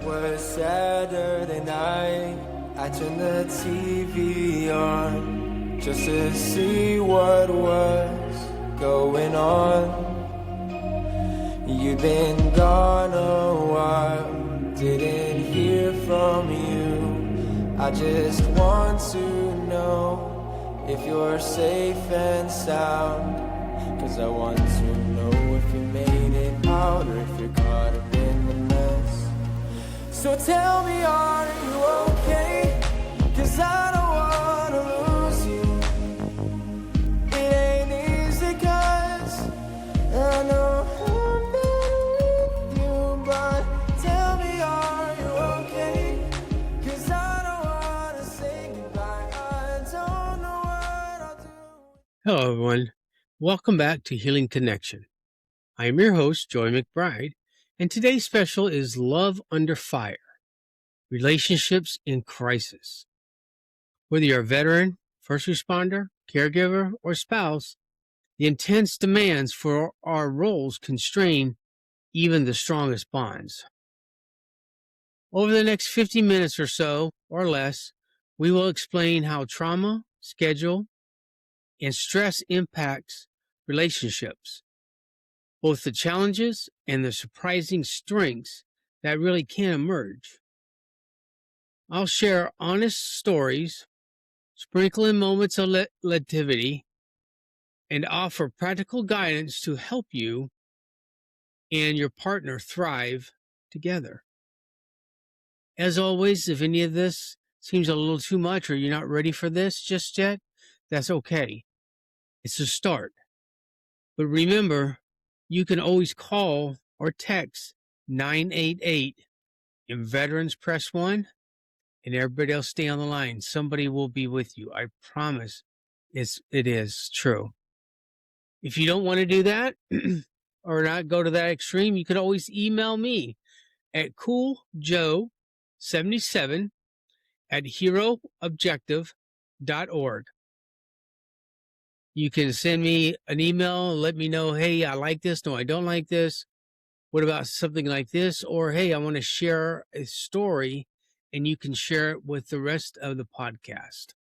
was Saturday night. I turned the TV on just to see what was going on. You've been gone a while, didn't hear from you. I just want to know if you're safe and sound, 'cause I want to know if you made it out or if you're caught up in the mess. So tell me, are you okay? 'Cause I don't wanna lose you. It ain't easy 'cause I know I'm not with you. But tell me, are you okay? 'Cause I don't wanna say goodbye. I don't know what I'll do. Hello, everyone. Welcome back to Healing Connection. I am your host, Joy McBride, and today's special is Love Under Fire, Relationships in Crisis. Whether you're a veteran, first responder, caregiver, or spouse, the intense demands for our roles constrain even the strongest bonds. Over the next 50 minutes or so, or less, we will explain how trauma, schedule, and stress impacts relationships, both the challenges and the surprising strengths that really can emerge. I'll share honest stories, sprinkle in moments of levity, and offer practical guidance to help you and your partner thrive together. As always, if any of this seems a little too much or you're not ready for this just yet, that's okay. It's a start. But remember, you can always call or text 988 and veterans press 1 and everybody else stay on the line. Somebody will be with you. I promise it is true. If you don't want to do that or not go to that extreme, you can always email me at cooljoe77@heroobjective.org. You can send me an email and let me know, hey, I like this. No, I don't like this. What about something like this? Or, hey, I want to share a story, and you can share it with the rest of the podcast.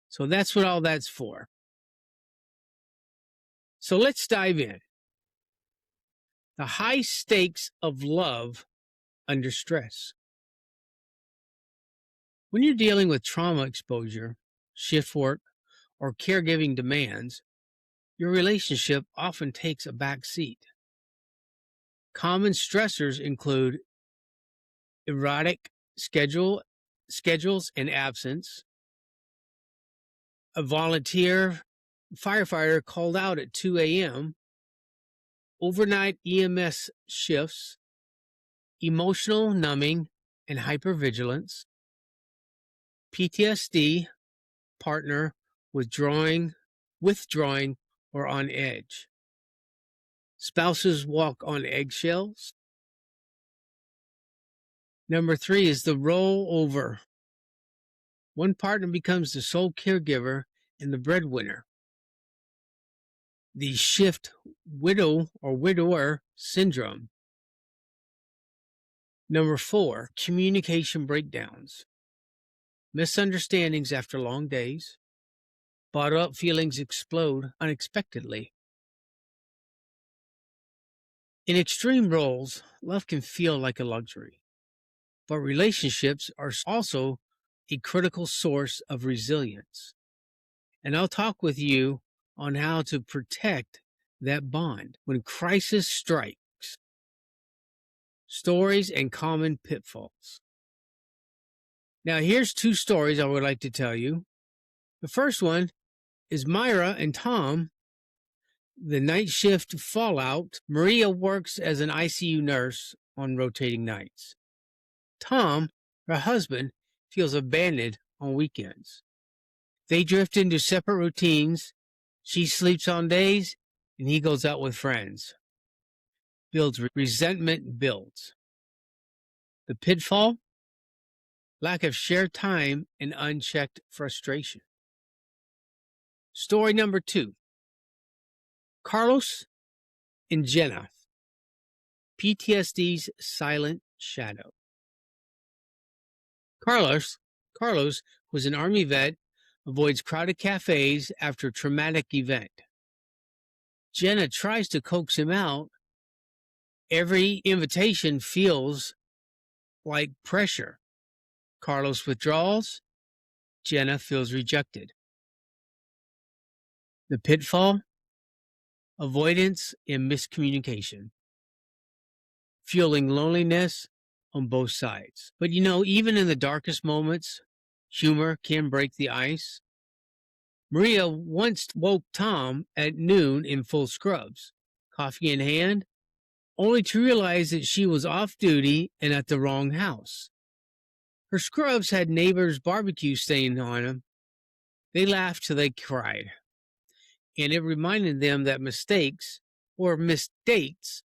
So that's what all that's for. So let's dive in. The high stakes of love under stress. When you're dealing with trauma exposure, shift work, or caregiving demands, your relationship often takes a back seat. Common stressors include erratic schedules and absence, a volunteer firefighter called out at 2 a.m., overnight EMS shifts, emotional numbing and hypervigilance, PTSD, partner withdrawing or on edge. Spouses walk on eggshells. Number 3 is the rollover. One partner becomes the sole caregiver and the breadwinner. The shift widow or widower syndrome. Number 4, communication breakdowns. Misunderstandings after long days. Bottled up feelings explode unexpectedly. In extreme roles, love can feel like a luxury, but relationships are also a critical source of resilience. And I'll talk with you on how to protect that bond when crisis strikes. Stories and common pitfalls. Now, here's 2 stories I would like to tell you. The first one is Myra and Tom, the night shift fallout. Maria works as an ICU nurse on rotating nights. Tom, her husband, feels abandoned on weekends. They drift into separate routines. She sleeps on days, and he goes out with friends. Resentment builds. The pitfall? Lack of shared time and unchecked frustration. Story number 2. Carlos and Jenna. PTSD's silent shadow. Carlos was an Army vet, avoids crowded cafes after a traumatic event. Jenna tries to coax him out. Every invitation feels like pressure. Carlos withdraws. Jenna feels rejected. The pitfall? Avoidance and miscommunication, fueling loneliness on both sides. But even in the darkest moments, humor can break the ice. Maria once woke Tom at noon in full scrubs, coffee in hand, only to realize that she was off duty and at the wrong house. Her scrubs had neighbors' barbecue stain on them. They laughed till they cried, and it reminded them that mistakes or misdates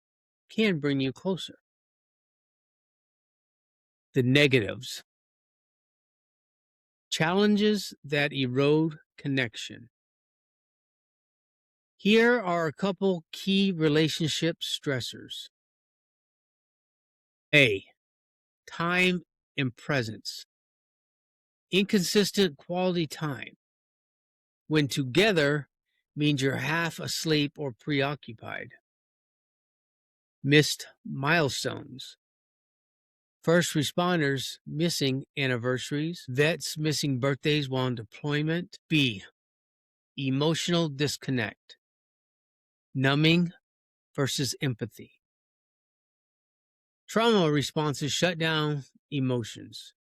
can bring you closer. The negatives. Challenges that erode connection. Here are a couple key relationship stressors. A. Time and presence. Inconsistent quality time. When together means you're half asleep or preoccupied. Missed milestones. First responders missing anniversaries, vets missing birthdays while on deployment. B. Emotional disconnect. Numbing versus empathy. Trauma responses shut down emotions,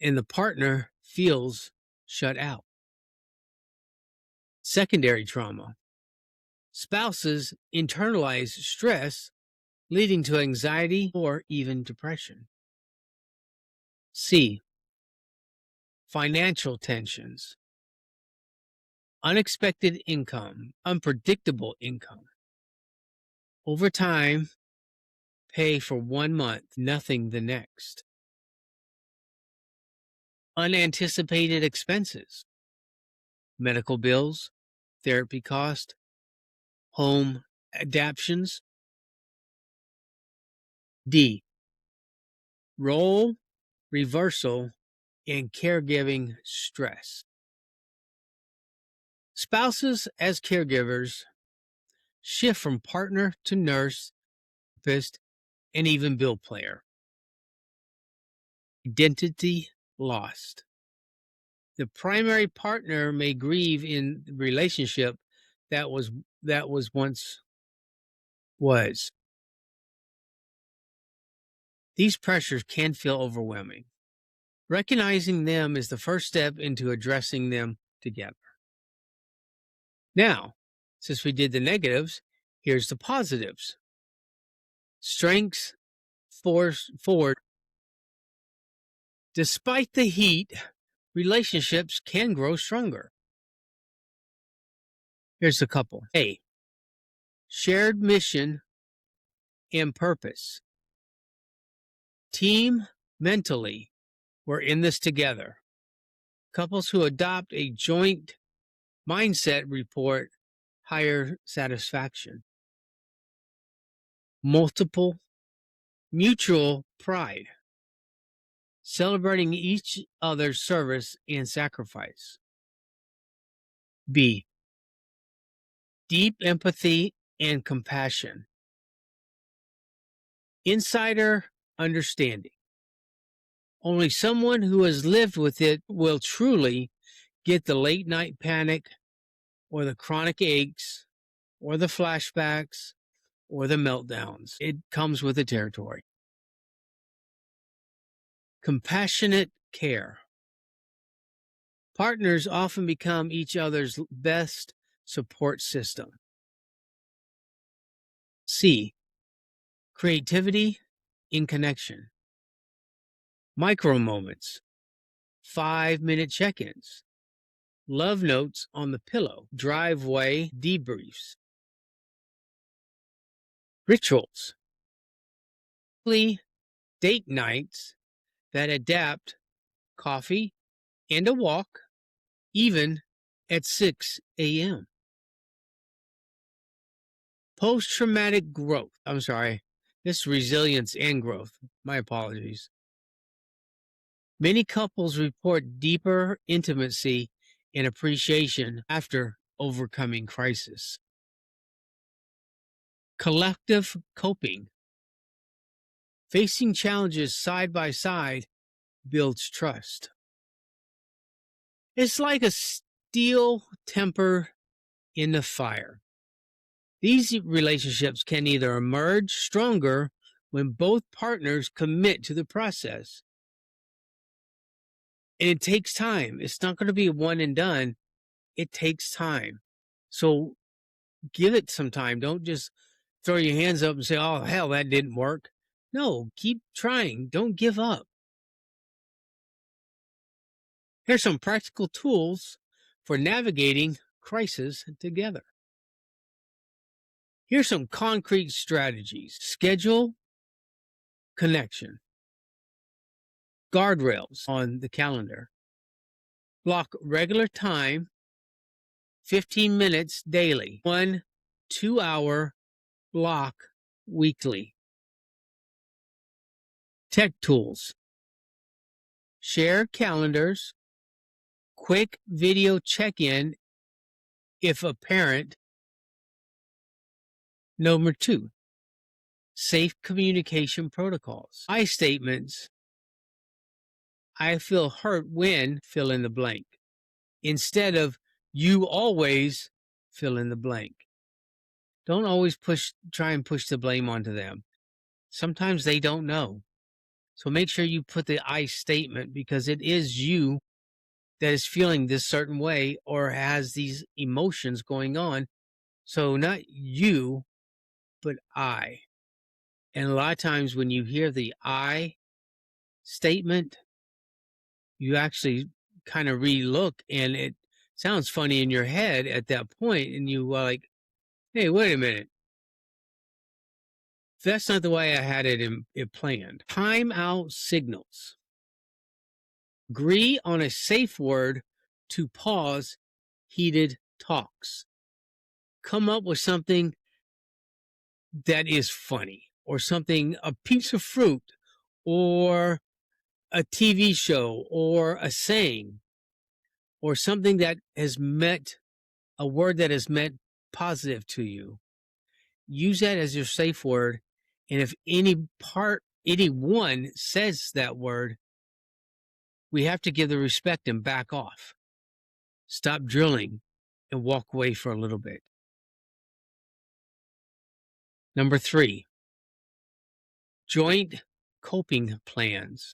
and the partner feels shut out. Secondary trauma. Spouses internalize stress, leading to anxiety or even depression. C. Financial tensions. Unexpected income, unpredictable income. Over time, pay for 1 month, nothing the next. Unanticipated expenses. Medical bills, therapy cost, home adaptations. D. Role reversal and caregiving stress. Spouses as caregivers shift from partner to nurse, therapist, and even bill player. Identity lost. The primary partner may grieve in the relationship that was once was. These pressures can feel overwhelming. Recognizing them is the first step into addressing them together. Now, since we did the negatives, here's the positives. Strengths forward. Despite the heat, relationships can grow stronger. Here's a couple. A. Shared mission and purpose. Team mentally, we're in this together. Couples who adopt a joint mindset report higher satisfaction. Mutual pride. Celebrating each other's service and sacrifice. B. Deep empathy and compassion. Insider understanding. Only someone who has lived with it will truly get the late night panic or the chronic aches or the flashbacks or the meltdowns. It comes with the territory. Compassionate care. Partners often become each other's best support system. C. Creativity in connection. Micro moments. 5-minute check-ins. Love notes on the pillow. Driveway debriefs. Rituals. Date nights that adapt coffee and a walk, even at 6 a.m. Post-traumatic growth. This resilience and growth. My apologies. Many couples report deeper intimacy and appreciation after overcoming crisis. Collective coping. Facing challenges side by side builds trust. It's like a steel temper in the fire. These relationships can either emerge stronger when both partners commit to the process. And it takes time. It's not going to be a one and done. It takes time. So give it some time. Don't just throw your hands up and say, oh, hell, that didn't work. No, keep trying. Don't give up. Here's some practical tools for navigating crisis together. Here's some concrete strategies. Schedule connection. Guardrails on the calendar. Block regular time, 15 minutes daily. 1 2-hour block weekly. Tech tools. Share calendars. Quick video check-in if a parent. Number 2, safe communication protocols. I statements. I feel hurt when fill in the blank, instead of you always fill in the blank. Don't always try and push the blame onto them. Sometimes they don't know. So make sure you put the I statement, because it is you that is feeling this certain way or has these emotions going on. So not you, but I. And a lot of times when you hear the I statement, you actually kind of re-look, and it sounds funny in your head at that point, and you are like, hey, wait a minute. That's not the way I had it planned. Timeout signals. Agree on a safe word to pause heated talks. Come up with something that is funny, or something, a piece of fruit, or a TV show, or a saying, or something that has meant a word that has meant positive to you. Use that as your safe word. And if anyone says that word, we have to give the respect and back off. Stop drilling and walk away for a little bit. Number 3, joint coping plans.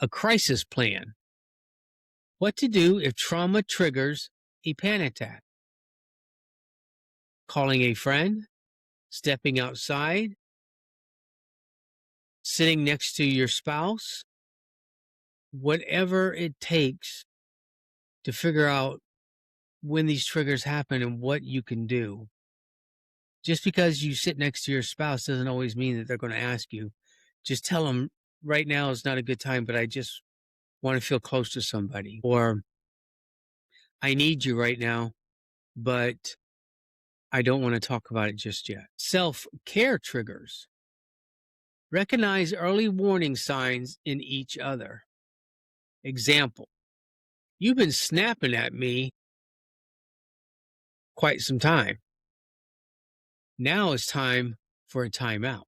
A crisis plan. What to do if trauma triggers a panic attack. Calling a friend, stepping outside, sitting next to your spouse, whatever it takes to figure out when these triggers happen and what you can do. Just because you sit next to your spouse doesn't always mean that they're going to ask you. Just tell them, right now is not a good time, but I just want to feel close to somebody. Or, I need you right now, but I don't want to talk about it just yet. Self-care triggers. Recognize early warning signs in each other. Example, you've been snapping at me quite some time. Now it's time for a timeout.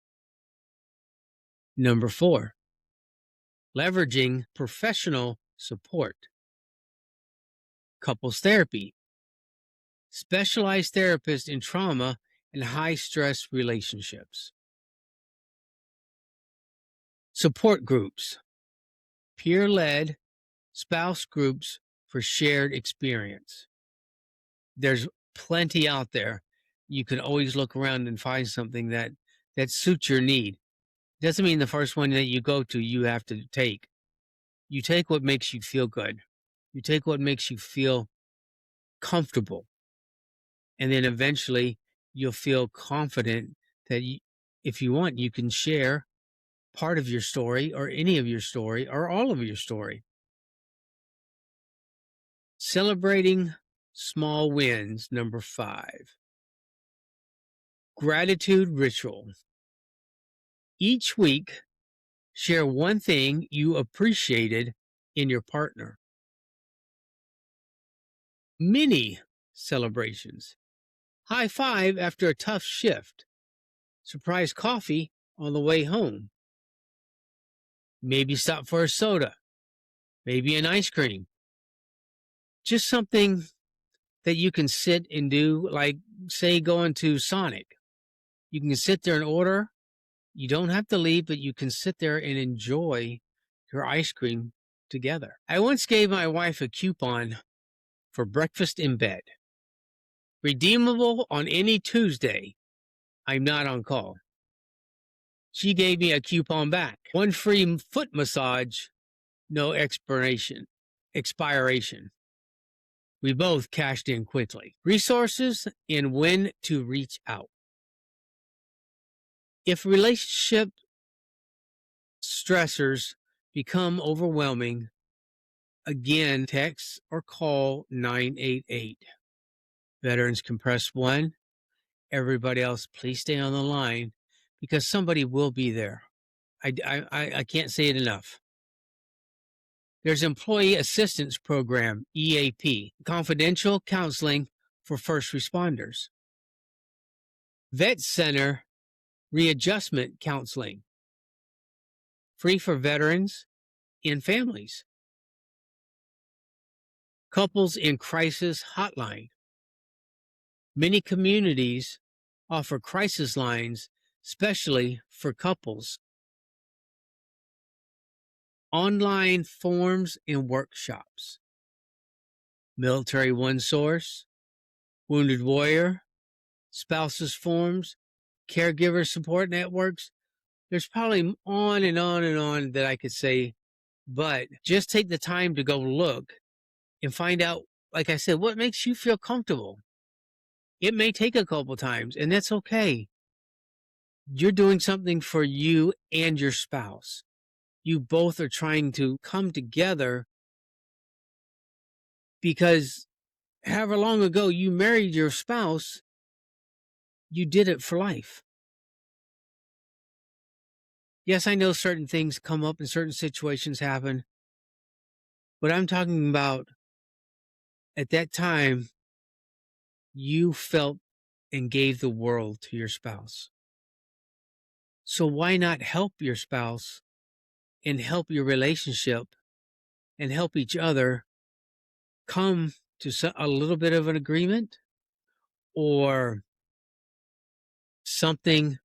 Number 4, leveraging professional support. Couples therapy. Specialized therapists in trauma and high stress relationships. Support groups. Peer-led spouse groups for shared experience. There's plenty out there. You can always look around and find something that suits your need. Doesn't mean the first one that you go to, you have to take. You take what makes you feel good. You take what makes you feel comfortable. And then eventually you'll feel confident that if you want, you can share part of your story, or any of your story, or all of your story. Celebrating small wins. Number 5, gratitude ritual. Each week, Share one thing you appreciated in your partner. Mini celebrations. High five after a tough shift. Surprise coffee on the way home. Maybe stop for a soda. Maybe an ice cream. Just something that you can sit and do, like, say, going to Sonic. You can sit there and order. You don't have to leave, but you can sit there and enjoy your ice cream together. I once gave my wife a coupon for breakfast in bed. Redeemable on any Tuesday. I'm not on call. She gave me a coupon back. One free foot massage, no expiration. We both cashed in quickly. Resources and when to reach out. If relationship stressors become overwhelming, again, text or call 988. Veterans can press 1. Everybody else, please stay on the line because somebody will be there. I can't say it enough. There's Employee Assistance Program, EAP, confidential counseling for first responders. Vet Center Readjustment Counseling, free for veterans and families. Couples in Crisis Hotline. Many communities offer crisis lines, especially for couples. Online forums and workshops. Military One Source, Wounded Warrior, Spouses Forums, Caregiver Support Networks. There's probably on and on and on that I could say, but just take the time to go look and find out, like I said, what makes you feel comfortable. It may take a couple times, and that's okay. You're doing something for you and your spouse. You both are trying to come together because however long ago you married your spouse, you did it for life. Yes, I know certain things come up and certain situations happen, but I'm talking about at that time, you felt and gave the world to your spouse. So why not help your spouse and help your relationship and help each other come to a little bit of an agreement or something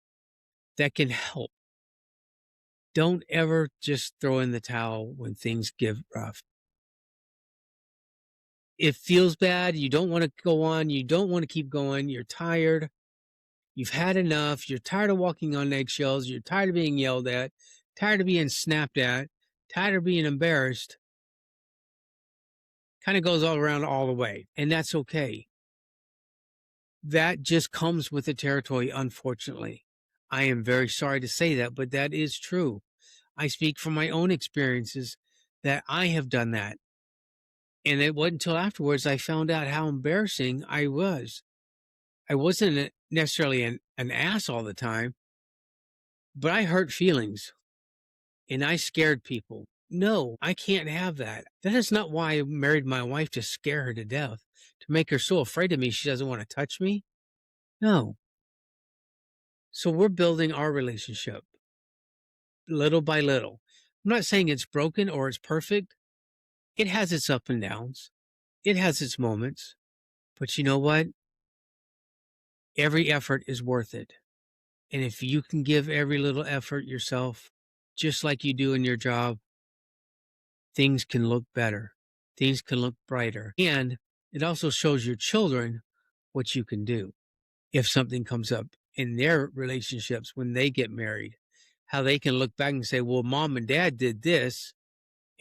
that can help? Don't ever just throw in the towel when things get rough. It feels bad. You don't want to go on. You don't want to keep going. You're tired. You've had enough. You're tired of walking on eggshells. You're tired of being yelled at, tired of being snapped at, tired of being embarrassed. Kind of goes all around all the way. And that's okay. That just comes with the territory, unfortunately. I am very sorry to say that, but that is true. I speak from my own experiences that I have done that. And it wasn't until afterwards I found out how embarrassing I was. I wasn't necessarily an ass all the time, but I hurt feelings and I scared people. No, I can't have that. That is not why I married my wife, to scare her to death, to make her so afraid of me she doesn't want to touch me. No. So we're building our relationship little by little. I'm not saying it's broken or it's perfect. It has its ups and downs. It has its moments. But you know what? Every effort is worth it. And if you can give every little effort yourself, just like you do in your job, things can look better. Things can look brighter. And it also shows your children what you can do if something comes up in their relationships when they get married, how they can look back and say, well, mom and dad did this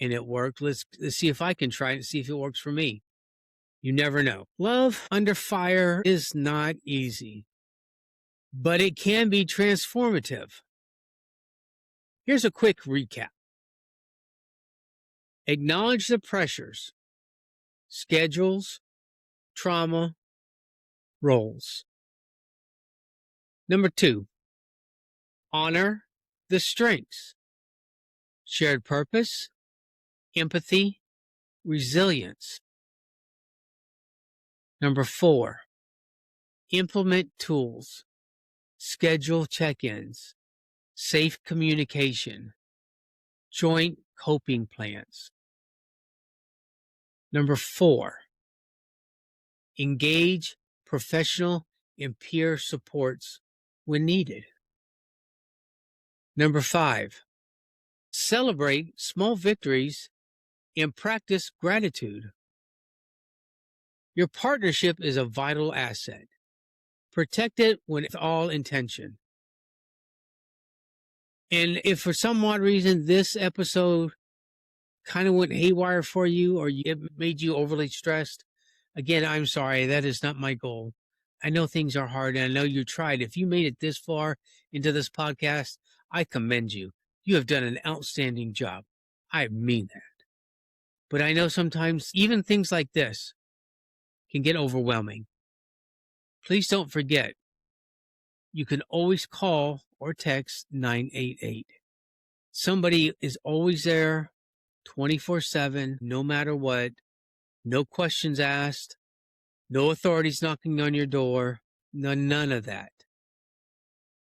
and it worked. Let's see if I can try it and see if it works for me. You never know. Love under fire is not easy, but it can be transformative. Here's a quick recap. Acknowledge the pressures, schedules, trauma, roles. Number 2, honor the strengths. shared purpose, empathy, resilience. Number 4, implement tools, schedule check-ins, safe communication, joint coping plans. Number 4, engage professional and peer supports when needed. Number 5, celebrate small victories and practice gratitude. Your partnership is a vital asset. Protect it with all intention. And if for some odd reason this episode kind of went haywire for you or it made you overly stressed, again, I'm sorry. That is not my goal. I know things are hard and I know you tried. If you made it this far into this podcast, I commend you. You have done an outstanding job. I mean that. But I know sometimes even things like this can get overwhelming. Please don't forget, you can always call or text 988. Somebody is always there 24/7, no matter what. No questions asked. No authorities knocking on your door. None of that.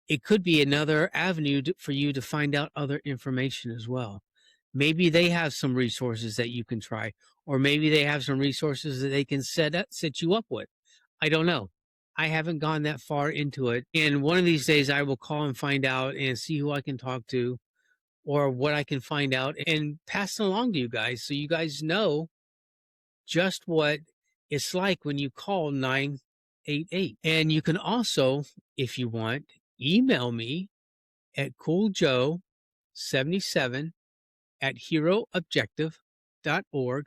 It could be another avenue for you to find out other information as well. Maybe they have some resources that you can try, or maybe they have some resources that they can set you up with. I don't know. I haven't gone that far into it. And one of these days I will call and find out and see who I can talk to or what I can find out and pass it along to you guys so you guys know just what it's like when you call 988. And you can also, if you want, email me at cooljoe77@heroobjective.org,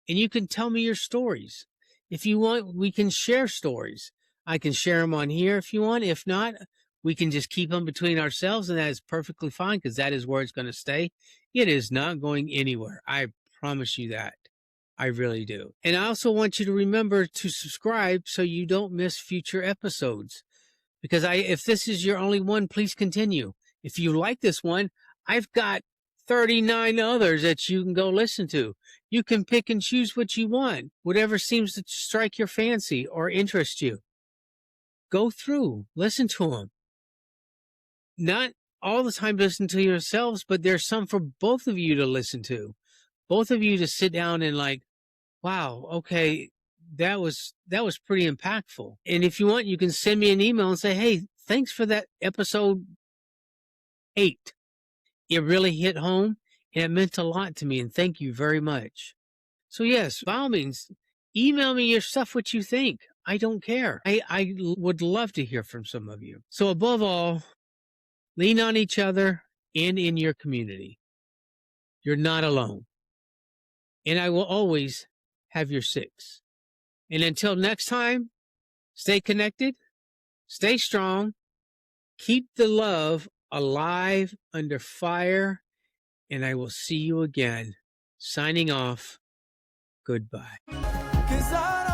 and you can tell me your stories. If you want, we can share stories. I can share them on here if you want. If not, we can just keep them between ourselves, and that is perfectly fine because that is where it's going to stay. It is not going anywhere. I promise you that. I really do. And I also want you to remember to subscribe so you don't miss future episodes. Because if this is your only one, please continue. If you like this one, I've got 39 others that you can go listen to. You can pick and choose what you want, whatever seems to strike your fancy or interest you. Go through, listen to them. Not all the time listen to yourselves, but there's some for both of you to listen to. Both of you to sit down and like, wow, okay, that was pretty impactful. And if you want, you can send me an email and say, hey, thanks for that episode 8. It really hit home and it meant a lot to me. And thank you very much. So yes, by all means, email me your stuff, what you think. I don't care. I would love to hear from some of you. So above all, lean on each other and in your community. You're not alone. And I will always have your 6. And until next time, stay connected, stay strong, keep the love alive under fire, and I will see you again. Signing off. Goodbye. 'Cause I